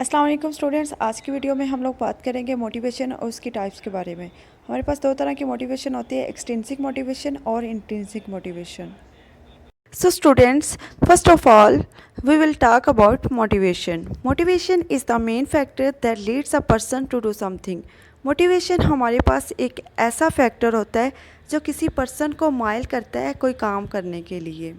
अस्सलाम वालेकुम स्टूडेंट्स। आज की वीडियो में हम लोग बात करेंगे मोटिवेशन और उसकी टाइप्स के बारे में। हमारे पास दो तरह की मोटिवेशन होती है, एक्सट्रिंसिक मोटिवेशन और intrinsic motivation. So students, first of all we will talk about motivation. Motivation is the main factor that leads a person to do something. Motivation हमारे पास एक ऐसा फैक्टर होता है जो किसी पर्सन को माइल करता है कोई काम करने के लिए।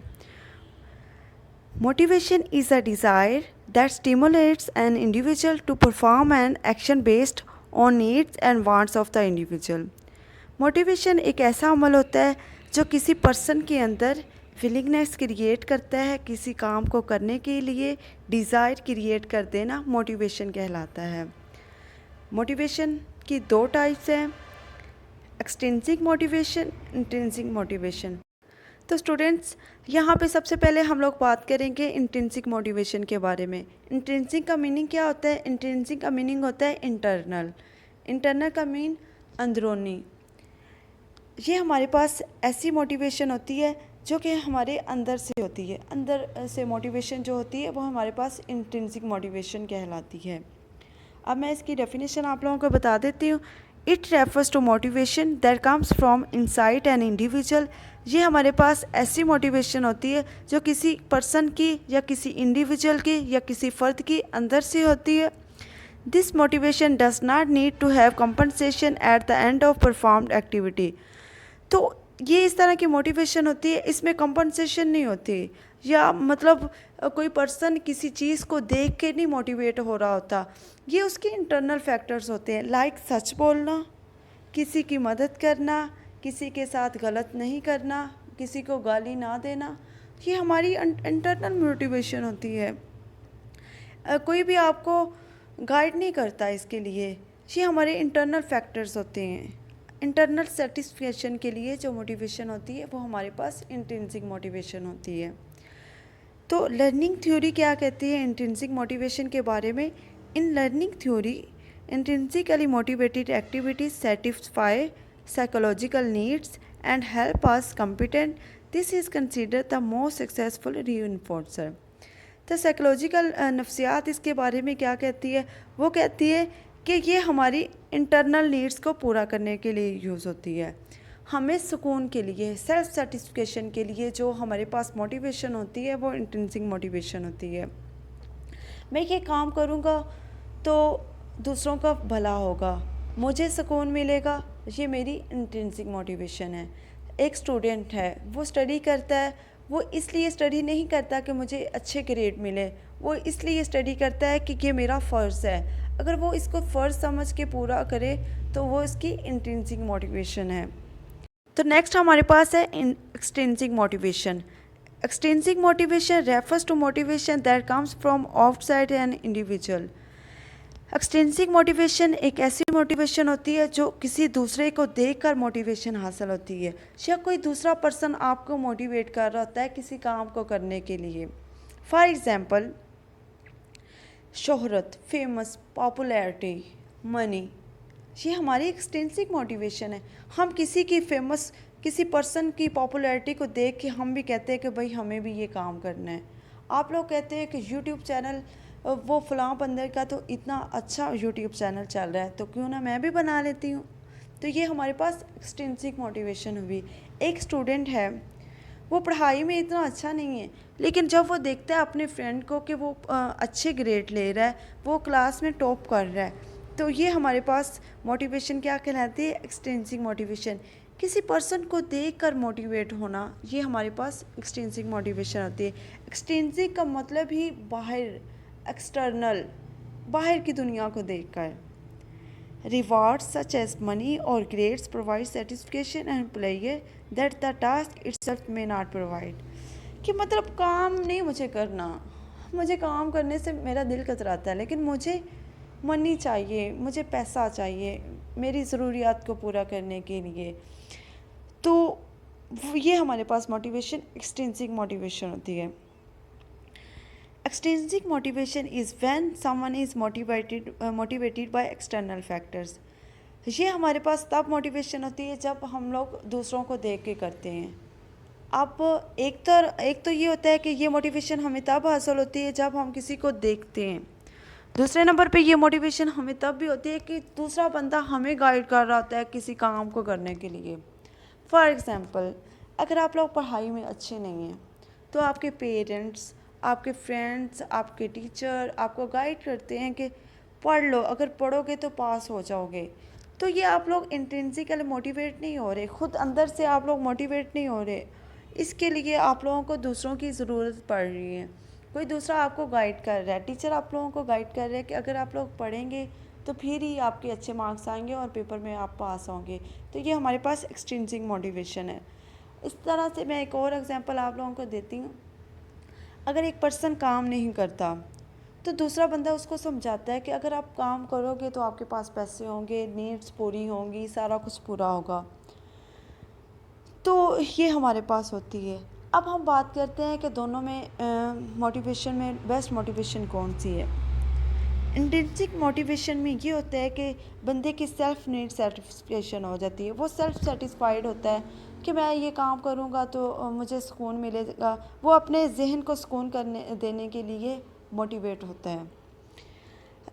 Motivation is a desire that stimulates an individual to perform an action based on needs and wants of the individual. Motivation एक ऐसा अमल होता है जो किसी पर्सन के अंदर विलिंगनेस क्रिएट करता है किसी काम को करने के लिए, डिज़ायर क्रिएट कर देना मोटिवेशन कहलाता है। मोटिवेशन की दो टाइप्स हैं, एक्सट्रिंसिक मोटिवेशन, इंट्रिंसिक मोटिवेशन। तो स्टूडेंट्स, यहाँ पे सबसे पहले हम लोग बात करेंगे इंट्रिंसिक मोटिवेशन के बारे में। इंट्रिंसिक का मीनिंग क्या होता है? इंट्रिंसिक का मीनिंग होता है इंटरनल। इंटरनल का मीन अंदरूनी। ये हमारे पास ऐसी मोटिवेशन होती है जो कि हमारे अंदर से होती है। अंदर से मोटिवेशन जो होती है वो हमारे पास इंट्रिंसिक मोटिवेशन कहलाती है। अब मैं इसकी डेफिनेशन आप लोगों को बता देती हूँ। It refers to motivation that comes from inside an individual. ये हमारे पास ऐसी मोटिवेशन होती है जो किसी पर्सन की या किसी इंडिविजुअल की या किसी फ़र्द की अंदर से होती है। This motivation does not need to have compensation at the end of performed activity. तो ये इस तरह की मोटिवेशन होती है, इसमें कंपनसेशन नहीं होती, या मतलब कोई पर्सन किसी चीज़ को देख के नहीं मोटिवेट हो रहा होता। ये उसके इंटरनल फैक्टर्स होते हैं, लाइक सच बोलना, किसी की मदद करना, किसी के साथ गलत नहीं करना, किसी को गाली ना देना। ये हमारी इंटरनल मोटिवेशन होती है। कोई भी आपको गाइड नहीं करता इसके लिए। ये हमारे इंटरनल फैक्टर्स होते हैं। इंटरनल सेटिस्फेक्शन के लिए जो मोटिवेशन होती है वो हमारे पास इंट्रिंसिक मोटिवेशन होती है। तो लर्निंग थ्योरी क्या कहती है इंट्रिंसिक मोटिवेशन के बारे में? In learning theory, intrinsically motivated activities satisfy psychological needs and help us competent. This is considered the most successful reinforcer. तो साइकोलॉजिकल नफ्सियात इसके बारे में क्या कहती है? वो कहती है कि ये हमारी इंटरनल नीड्स को पूरा करने के लिए यूज़ होती है। हमें सुकून के लिए, सेल्फ सेटिस्फिकेशन के लिए जो हमारे पास मोटिवेशन होती है वो इंट्रिंसिक मोटिवेशन होती है। मैं ये काम करूँगा तो दूसरों का भला होगा, मुझे सुकून मिलेगा, ये मेरी इंट्रिंसिक मोटिवेशन है। एक स्टूडेंट है, वो स्टडी करता है, वो इसलिए स्टडी नहीं करता कि मुझे अच्छे ग्रेड मिले, वो इसलिए स्टडी करता है कि ये मेरा फ़र्ज़ है। अगर वो इसको फ़र्ज़ समझ के पूरा करे तो वो इसकी इंट्रिंसिक मोटिवेशन है। तो नेक्स्ट हमारे पास है extrinsic motivation. Extrinsic motivation refers to motivation that comes from outside an individual. Extrinsic motivation एक ऐसी मोटिवेशन होती है जो किसी दूसरे को देखकर मोटिवेशन हासिल होती है, या कोई दूसरा पर्सन आपको मोटिवेट कर रहा होता है किसी काम को करने के लिए। फॉर एग्ज़ाम्पल, शोहरत, फेमस, पॉपुलैरिटी, मनी, ये हमारी एक्सट्रिंसिक मोटिवेशन है। हम किसी की फेमस, किसी पर्सन की पॉपुलैरिटी को देख के हम भी कहते हैं कि भाई हमें भी ये काम करना है। आप लोग कहते हैं कि यूट्यूब चैनल, वो फ़लाँ बंदे का तो इतना अच्छा यूट्यूब चैनल चल रहा है तो क्यों ना मैं भी बना लेती हूँ। तो ये हमारे पास एक्सट्रिंसिक मोटिवेशन हुई। एक स्टूडेंट है, वो पढ़ाई में इतना अच्छा नहीं है, लेकिन जब वो देखता है अपने फ्रेंड को कि वो अच्छे ग्रेड ले रहा है, वो क्लास में टॉप कर रहा है, तो ये हमारे पास मोटिवेशन क्या कहलाती है? Extrinsic motivation. किसी पर्सन को देखकर मोटिवेट होना, ये हमारे पास एक्सट्रिंसिक मोटिवेशन होती है। एक्सट्रिंसिक का मतलब ही बाहर, एक्सटर्नल, बाहर की दुनिया को देखकर। रिवार्ड्स सच एज मनी और grades provide satisfaction and player that the task itself may not provide. कि मतलब काम नहीं मुझे करना, मुझे काम करने से मेरा दिल कतराता है, लेकिन मुझे मनी चाहिए, मुझे पैसा चाहिए मेरी ज़रूरियात को पूरा करने के लिए। तो ये हमारे पास मोटिवेशन एक्सट्रिंसिक मोटिवेशन होती है। Extrinsic motivation is when someone is motivated by external factors. ये हमारे पास तब मोटिवेशन होती है जब हम लोग दूसरों को देख के करते हैं। अब एक तो ये होता है कि ये मोटिवेशन हमें तब हासिल होती है जब हम किसी को देखते हैं। दूसरे नंबर पे ये मोटिवेशन हमें तब भी होती है कि दूसरा बंदा हमें गाइड कर रहा होता है किसी काम को करने के लिए। फॉर एग्ज़ाम्पल, अगर आप लोग पढ़ाई में अच्छे नहीं हैं तो आपके पेरेंट्स, आपके फ्रेंड्स, आपके टीचर आपको गाइड करते हैं कि पढ़ लो, अगर पढ़ोगे तो पास हो जाओगे। तो ये आप लोग इंट्रिंसिकली मोटिवेट नहीं हो रहे, ख़ुद अंदर से आप लोग मोटिवेट नहीं हो रहे। इसके लिए आप लोगों को दूसरों की ज़रूरत पड़ रही है। कोई दूसरा आपको गाइड कर रहा है, टीचर आप लोगों को गाइड कर रहा है कि अगर आप लोग पढ़ेंगे तो फिर ही आपके अच्छे मार्क्स आएंगे और पेपर में आप पास होंगे। तो ये हमारे पास एक्सट्रिंसिक मोटिवेशन है। इस तरह से मैं एक और एग्जांपल आप लोगों को देती हूँ। अगर एक पर्सन काम नहीं करता तो दूसरा बंदा उसको समझाता है कि अगर आप काम करोगे तो आपके पास पैसे होंगे, नीड्स पूरी होंगी, सारा कुछ पूरा होगा। तो ये हमारे पास होती है। अब हम बात करते हैं कि दोनों में मोटिवेशन में बेस्ट मोटिवेशन कौन सी है। इंट्रिंसिक मोटिवेशन में ये होता है कि बंदे की सेल्फ नीड सेटिस्फेक्शन हो जाती है। वो सेल्फ सेटिस्फाइड होता है कि मैं ये काम करूँगा तो मुझे सुकून मिलेगा। वो अपने जहन को सुकून करने देने के लिए मोटिवेट होता है।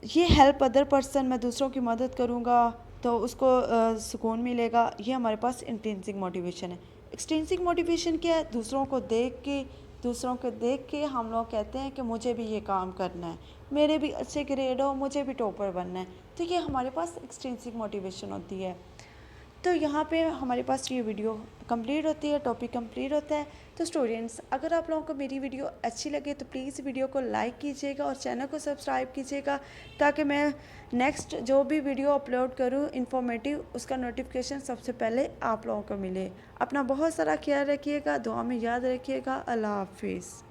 ये हेल्प अदर पर्सन, मैं दूसरों की मदद करूँगा तो उसको सुकून मिलेगा। ये हमारे पास इंट्रिंसिक मोटिवेशन है। एक्सट्रिंसिक मोटिवेशन क्या है? दूसरों को देख के हम लोग कहते हैं कि मुझे भी ये काम करना है, मेरे भी अच्छे ग्रेड हो, मुझे भी टॉपर बनना है। तो ये हमारे पास एक्सट्रिंसिक मोटिवेशन होती है। तो यहाँ पे हमारे पास ये वीडियो कंप्लीट होती है, टॉपिक कंप्लीट होता है। तो स्टूडेंट्स, अगर आप लोगों को मेरी वीडियो अच्छी लगे तो प्लीज़ वीडियो को लाइक कीजिएगा और चैनल को सब्सक्राइब कीजिएगा, ताकि मैं नेक्स्ट जो भी वीडियो अपलोड करूँ इन्फॉर्मेटिव, उसका नोटिफिकेशन सबसे पहले आप लोगों को मिले। अपना बहुत सारा ख्याल रखिएगा, दुआ में याद रखिएगा। अल्लाह हाफिज़।